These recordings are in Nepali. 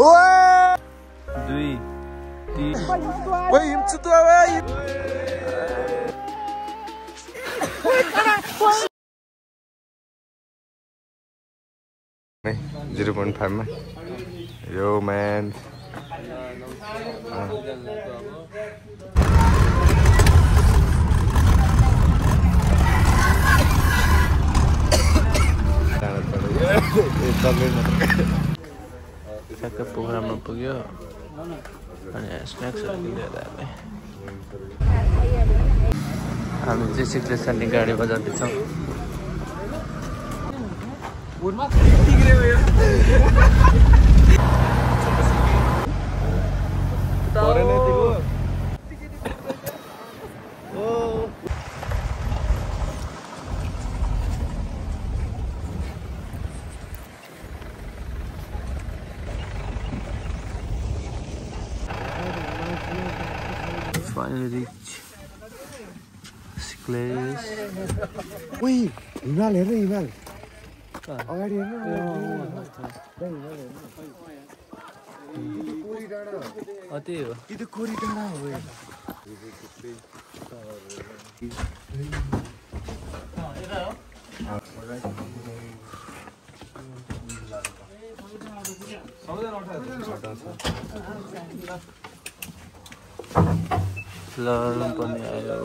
दुई तीन नहीं 0.5 में यो मैन ठ्याक्कै प्रोग्राममा पुग्यो अनि स्न्याक्सहरू लिएर हामी चाहिँ सिक्लेस जाने गाडी बजाउँदैछौँ। Finally reach Sikles. Wih, himal heर्नु हिमाल अगाडि हेर्नु त्यही हो यो त कोरी डाँडा हो ललन पनि आयो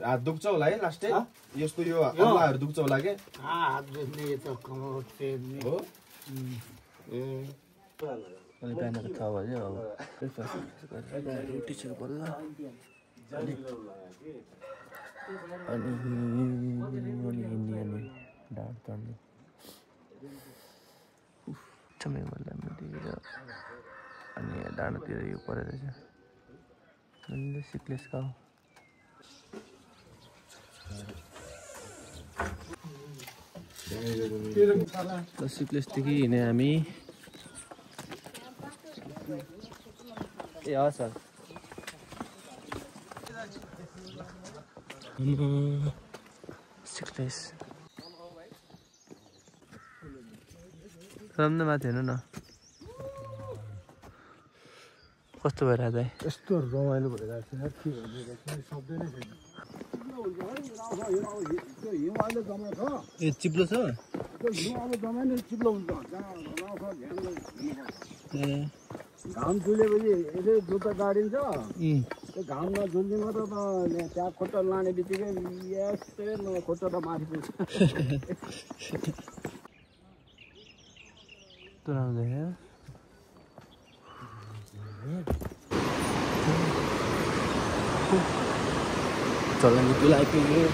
हात दुख्छ होला है लास्टै यस्तो यो अल्लाहरु दुख्छ होला के हात दुख्ने यो त कमर टेर्ने हो अनि बिहानको 6 बजे अब ब्रेकफास्ट गरेर रोटी छ बल्ल अनि हिन्दी डाँड तर्ने समय बल्ल अनि डाँडातिर यो परेर छ अनि सिक्लेस गाउँ सिक्लेसदेखि हिँड्यो हामी ए हस् सिक्लेस राम्रो माथि हेर्नु न कस्तो भइरहेको छ यस्तो रमाइलो भइरहेको छ के भन्ने शब्दै नै छैन ए चिप्लो छ घाम झुलेपछि यसो जुत्ता गाडिन्छ त्यो घाममा झुल्दिनु त त्यहाँ खोटा लाने बित्तिकै यस्तै खोटा त माथि पुग्छ चल्ने तुला आइपुग्यो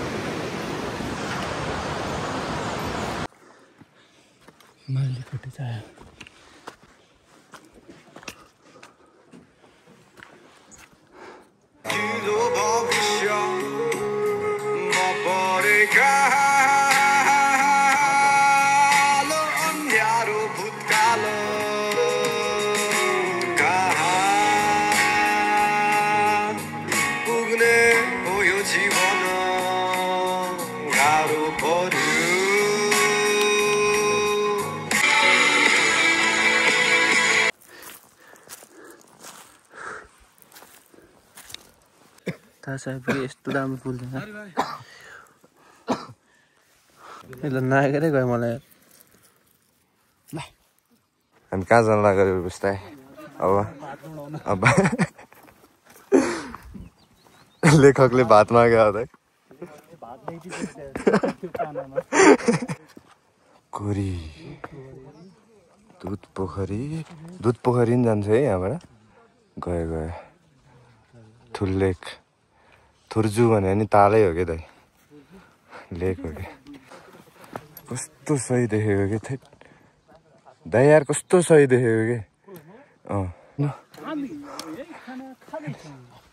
मैले फोटो चाहियो थाहा छ यस्तो राम्रो फुल छ ल नागेरै गयो मलाई हामी कहाँ जान लाग्यो बिस्तारै अब लेखकले भात माग्यो त कोरी दुध पोखरी नि जान्छ है यहाँबाट गयो ठुल्लेक थुर्जु भने नि तालै हो के दाइ लेक हो के कस्तो सही देखेको के दाइ यार कस्तो सही देखेको के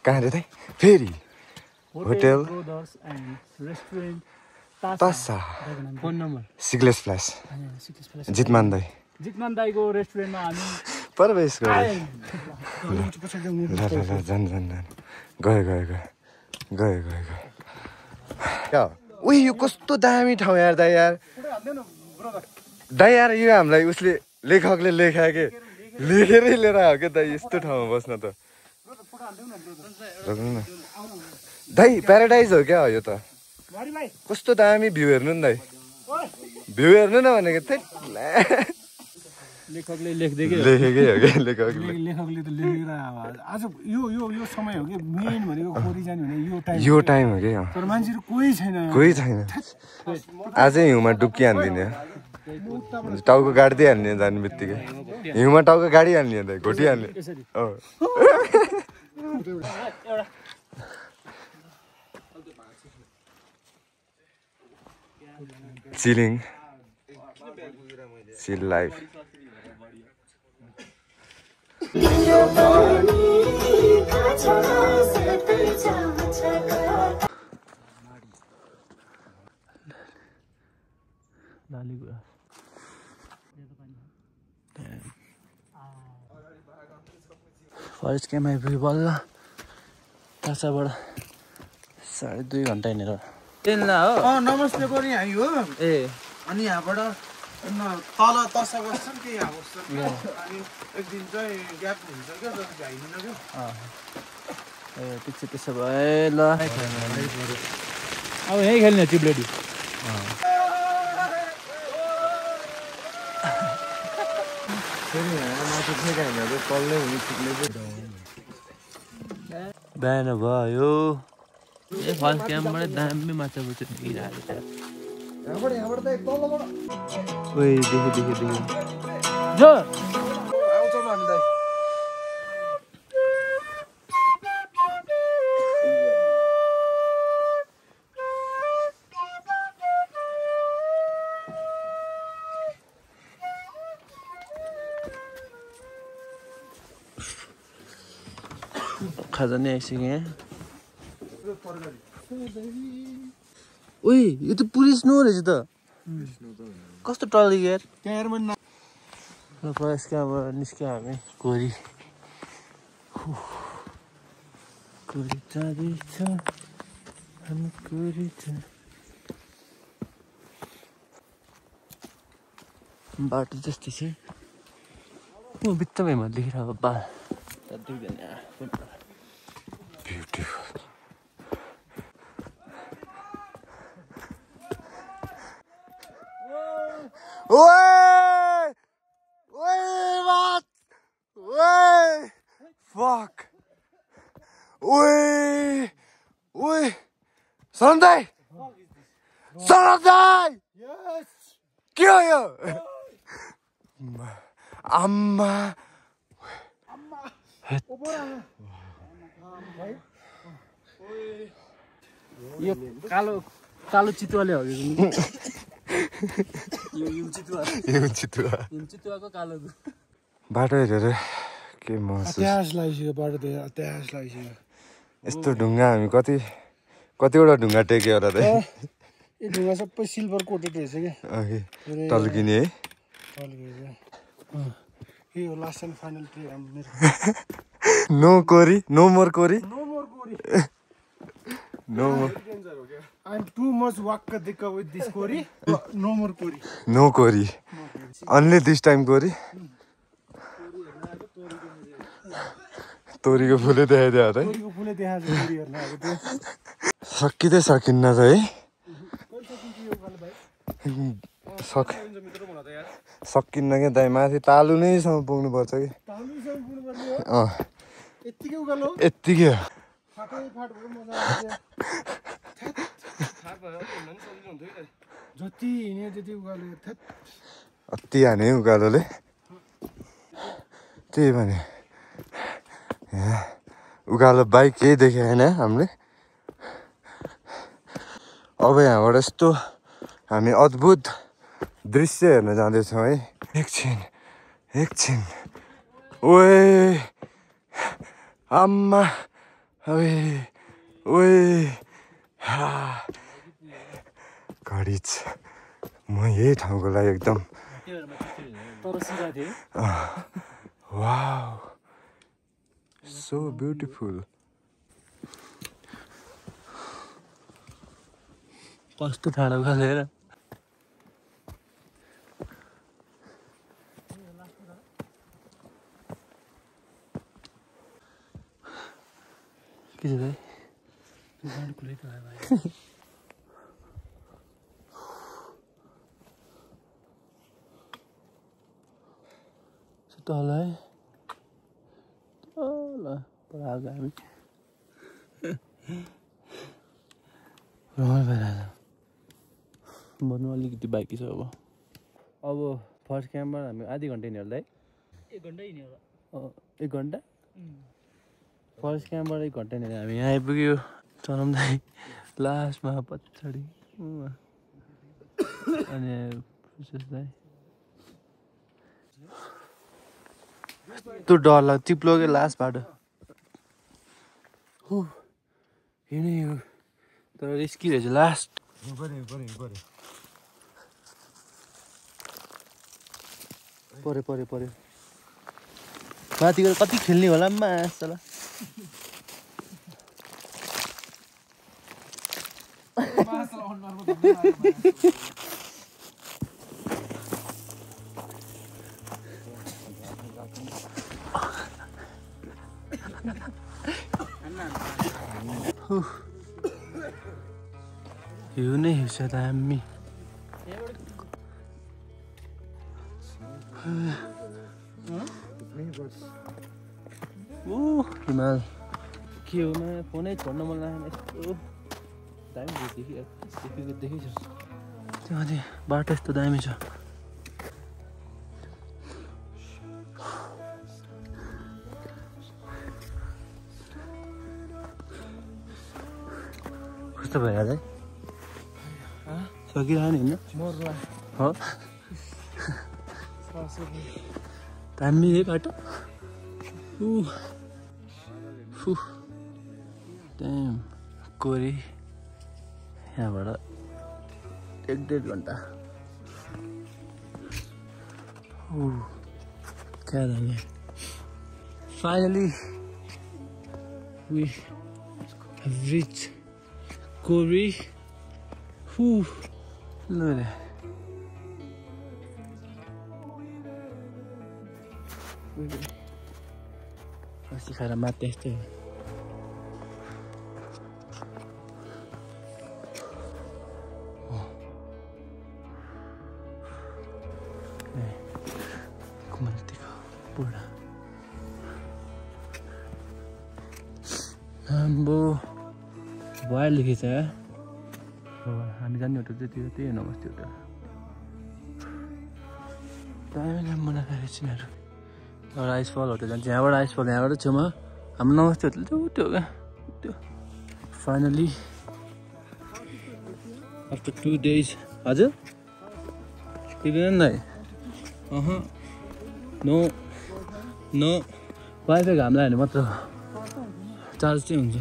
कहाँ रे दाइ फेरि होटल ब्रोदर्स एन्ड रेस्टुरेन्ट तासा फोन नम्बर सिग्लेस फ्ल्यास जितमान दाइ जितमान दाईको रेस्टुरेन्टमा हामी प्रवेश गरे ल जान गयो उही यो कस्तो दामी ठाउँ यार दाइ यार यो हामीलाई उसले लेखकले लेखायो के लेखेरै लिएर आयो क्या दाइ यस्तो ठाउँमा बस्न त दाइ प्याराडाइज हो क्या यो त कस्तो दामी भ्यू हेर्नु नि दाइ भ्यू हेर्नु न भनेको त्यही लेखकले लेख्दै लेखेकै हो क्या लेखकले लेखकले त लेखेर आज यो समय हो कि मेन भनेको कोरी जाने भने यो टाइम हो कि तर मान्छेहरू कोही छैन आजै हिउँमा डुब्की हान्दिने टाउको गाड्दै हाल्ने जाने बित्तिकै हिउँमा टाउको गाडी हाल्ने दाइ घोटी हाल्ने चिलिङ चिल लाइफ फरेस्ट क्याम्प आइपुग्यो बल्ल टासाबाट 2.5 घन्टा हिँडेर हो नमस्ते कोरी हामी हो अनि यहाँबाट तल तर्सा बस्छन् कि यहाँ बस्छन् अनि एक दिन चाहिँ ग्याप हुन्छ क्या जस्तो भ्याइदिन क्या ठिक छ त्यसो भए ल अब यहीँ खेल्ने चिप्लेटी बिहान भयो फरेस्ट क्याम्पबाट दामी माछा बुच्छ देखिरहेको छ ओइ देखि जो आउँछौँ हामी दाइ खाजा नि आइसक्यो यहाँ ओइ यो त पुरै स्नो रहेछ त कस्तो टल्यो यार फरेस्ट क्याम्पबाट निस्क्यो हामी कोरी जाँदैछ हामी कोरी बाटो जस्तै छ म बित्थामै म देखिरहेको बाल ब्युटिफुल Fuck! Sunday! Yes! के हो यो? आम्मा यो कालो चितुवाले हो यो चितुवाको कालो बाटो हेरेर के महसुस अत्यास लागिसक्यो बाटो अत्यास लागिसक्यो यस्तो ढुङ्गा हामी कतिवटा ढुङ्गा टेक्यो होला त यो ढुङ्गा सबै सिल्भर कोटेड रहेछ क्या टल्किने है यो लास्ट एन्ड फाइनल ट्रे मेरो no Koori no more Koori no more I'm too much wakadika with this Kori. No more Kori. No Kori. Only this time Kori. तोरीको फुलै देखाइदियो है तोरीको फुलै देखाएको तोरीहरुलाई अब त्यो सकिदै सकिन्न त है सकिन्न के दाइ माथि तालु नै सम्म पुग्नु पर्छ कि तालुसम्म पुग्नु पर्छ यतिकै उकालो यतिकै फाटै फाट भयो मजा आउँछ जति हिँड्यो त्यति उकालो अति हाने उकालोले त्यही भने उकालो बाइक केही देखे होइन हामीले अब यहाँबाट यस्तो हामी अद्भुत दृश्य हेर्न जाँदैछौँ है एकछिन ओए आम्मा ओए ओए घडी म यही ठाउँको लागि एकदम वाउ सो ब्युटिफुल कस्तो ठाडो खालेर के छ दाइ तल है तल पर आएको हामी रमाइलो भइरहेछ बन्नु अलिकति बाँकी छ अब फर्स्ट क्याम्पमा हामी आधी घन्टा हिँड्यो होला है 1 घन्टा हिँड्यो होला 1 घन्टा फर्स्ट क्याम्पबाट 1 घन्टा हिँडेर हामी यहाँ आइपुग्यो चरम दाइ लास्टमा पछाडि अनि दाइ त्यो डर लाग्छ चिप्लो क्या लास्ट बाटो हिँड्यो तर रिस्की रहेछ लास्ट पऱ्यो माथि गएर कति खेल्ने होला मासला हिउँ नै हिउँ छ दामी हिमाल के हो फोनै छोड्न मन लागेन यस्तो दामी देखिछ त्यहाँदेखि बाटो यस्तो दामी छ कस्तो भइरहेछ है सकिरह्यो नि होइन हो दामी है बाटो टाइम कोरी यहाँबाट 1-1.5 घन्टा क्या दामी finally we have reached Koori ल अस्ति खाएर मात्रै यस्तै घुमाइदिएको बुढा आम्बो भएर लेखेछ हामी जाने होटल चाहिँ त्यही नमस्ते होटल दामी बनाएको रहेछ यिनीहरू एउटा आइसफल होटल जान्छ यहाँबाट आइसफल यहाँबाट छेउमा हाम्रो नमस्ते होटल चाहिँ त्यो क्या त्यो फाइनली आफ्टर 2 days हजुर किन दाइ नो वाइफाई घाम लाग्यो भने मात्र चार्ज चाहिँ हुन्छ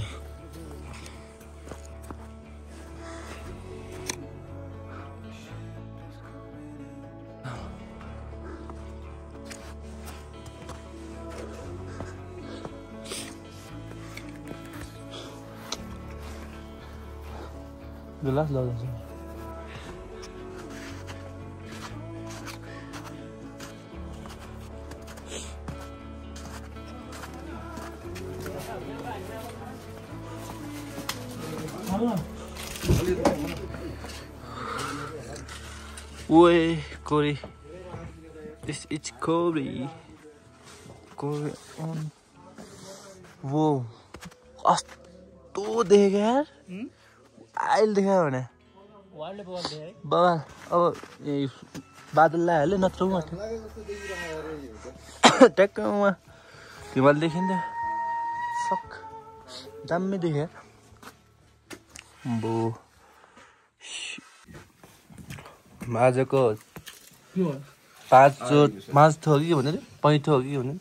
Gelas lah sini. Woi, Koori. This is Koori. Koori on. Wow. कस्तो देखेको यार आइल देखायो भने बाबा अब यही बादल लगाइहाल्यो नत्र ट्याक्क उहाँ हिमाल देखिन्थ्यो सक दामी देख्यो बो आजको 5 थो कि भने 5 थो कि भने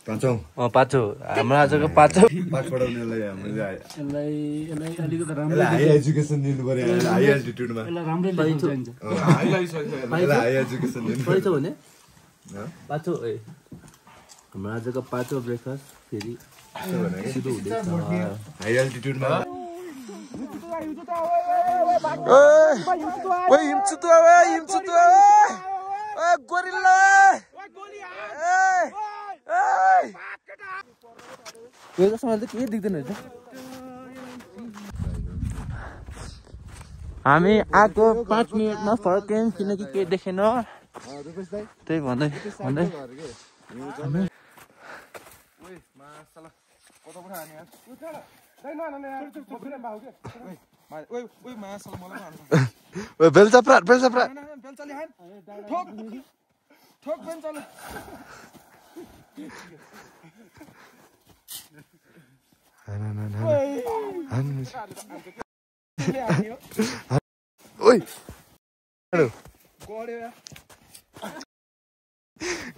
पाँचौँ 5 हो हाम्रो आजको 5 हो पाँच पढाउनेलाई हामीले यसलाई अलिकति हाई एजुकेसन दिनु पर्यो हाई एल्टिट्युडमा राम्रै लेभल चाहिन्छ हाई एजुकेसन दिनु 5 भने 5 ए हाम्रो आजको 5 ब्रेकफास्ट फेरि सुरु हुँदैछ हाई एल्टिट्युडमा ओइ हिमचुतु ओइ गोरिल्ला यो जसमा त के देख्दैन रहेछ हामी आएको 5 मिनेटमा फर्क्यौँ किनकि केही देखेन त्यही भन्दै बेलचा प्राट ओइ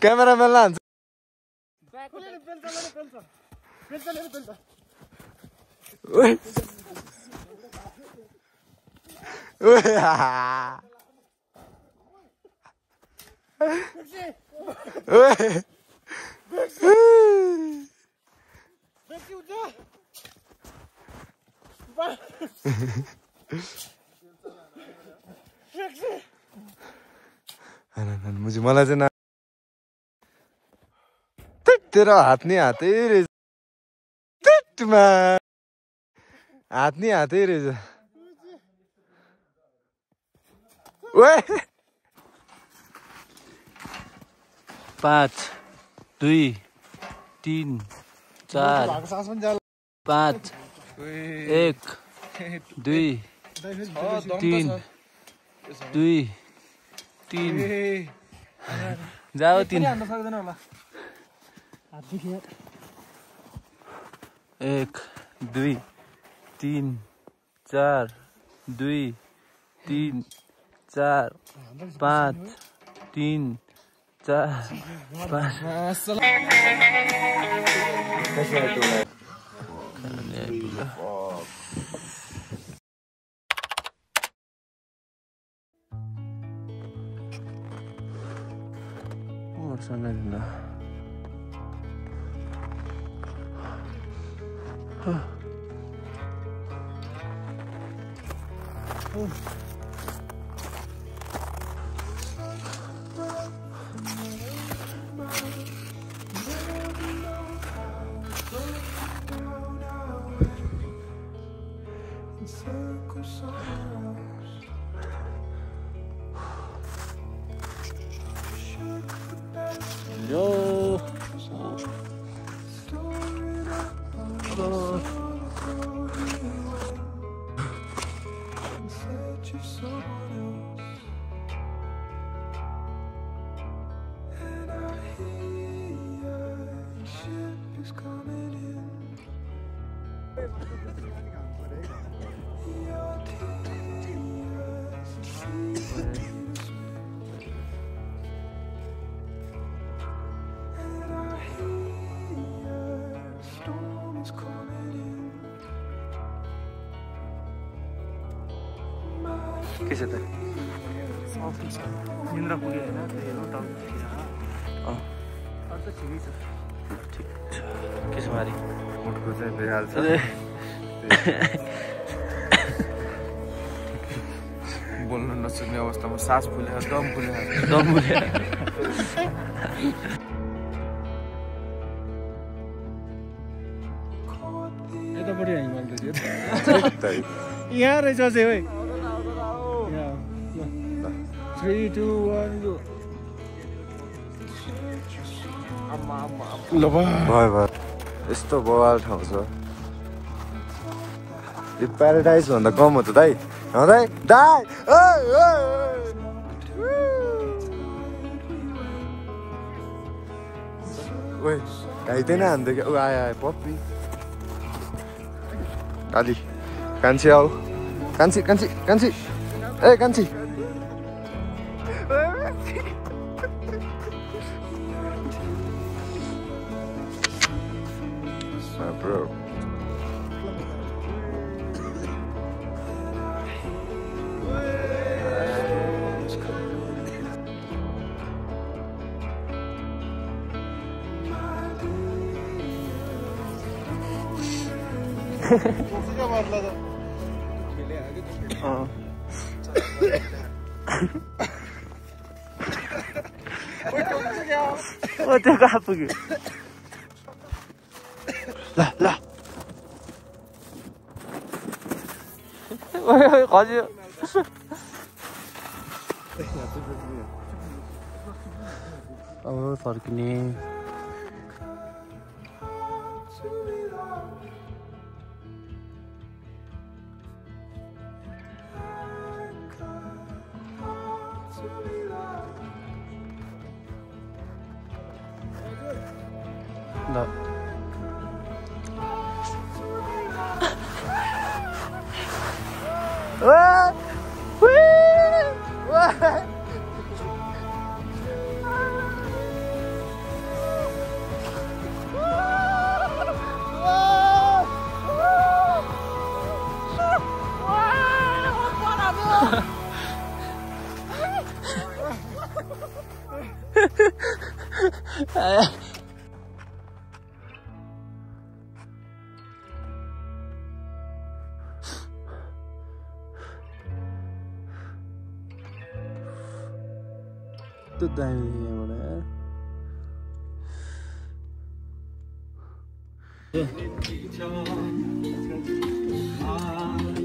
क्यामेराम्यान लान्छ ओइ मुझे मलाई चाहिँ ना तेरो हात नि हातै रहेछ हात नि हातै रहेछ 5 2 3 4 5 1 2 3 2 3 जाऊ 3 1 2 3 4 2 3 4 5 3 4 के छ त निन्द्रा पुग्यो होइन त्यही हो टाउको अरू त ठिकै छ ठिक छ के छ मारी मुटको चाहिँ भइहाल्छ बोल्न नसक्ने अवस्थामा सास फुलेर दम फुलेर यतापट्टि हिमाल रहेछ यहाँ रहेछ चाहिँ है 3 2 1 go ल भयो यस्तो बवाल ठाउँ छ यो प्याराडाइज भन्दा कम हो त दाइ दाइ दाइ ओइ घाइतेन हान्दै क्या आयो आयो पप्पी काली कान्छी आऊ कान्छी कान्छी कान्छी ए कान्छी Bro. त्यो कहाँ पुग्यो ल ल खज्यो अब फर्किने ल तो दामी यहाँबाट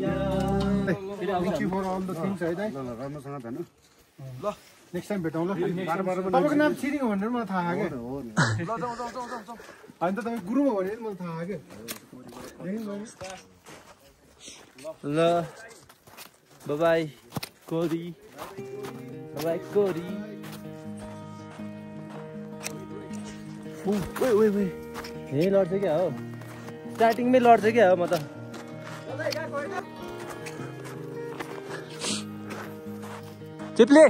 यार नेक्स्ट टाइम भेटौँ ल तपाईँको नाम छिरिङ हो भनेर मलाई थाहा क्या होइन त तपाईँ गुरु हो भने मलाई थाहा क्या ल बाई कोरी बाई कोरी यही लड्छ क्या हो स्टार्टिङमै लड्छ क्या हो म त चिप्ले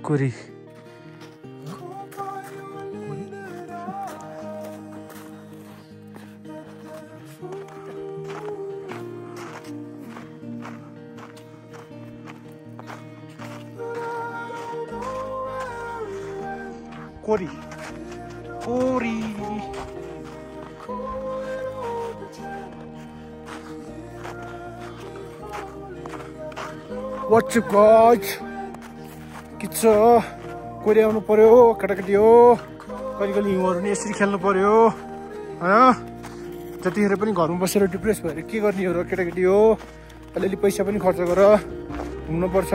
कोरी कोरी कोरी What's up guys? के छ कोरी आउनु पर्यो केटाकेटी हो कहिले कहिले हिउँहरू नि यसरी खेल्नु पर्यो हैन जतिखेर पनि घरमा बसेर डिप्रेस भएर के गर्ने हो र केटाकेटी हो अलिअलि पैसा पनि खर्च गर घुम्नु पर्छ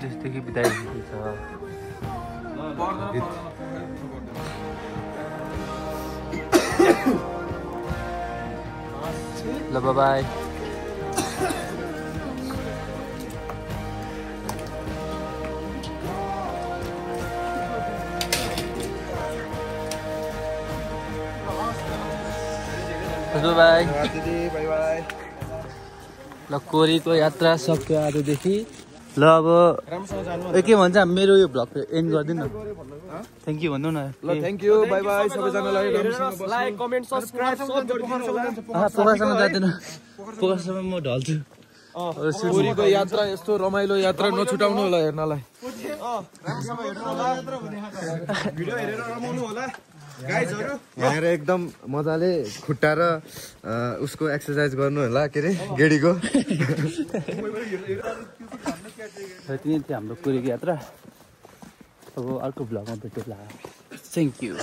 त्यसदेखि बिताइरहेको छ ल बाई बाई ल कोरीको यात्रा सक्यो आजदेखि ल अब के भन्छ मेरो यो भ्लग एन्ड गरिदिनु न थ्याङ्क यू भन्नु न ल थ्याङ्क यू बाई बाई सबैजनालाई लाइक कमेन्ट सब्स्क्राइब पोखरासम्म जाँदैन पोखरासम्म म ढल्छु कोरीको यात्रा यस्तो रमाइलो यात्रा नछुटाउनु होला हेर्नलाई भिडियो हेरेर रमाउनु होला गाइजहरु यहाँ एकदम मजाले खुट्टा र उसको एक्सर्साइज गर्नु होला के अरे गेडीको त्यही थियो हाम्रो कोरीको यात्रा अब अर्को भ्लगमा भेटौँला थ्याङ्क यू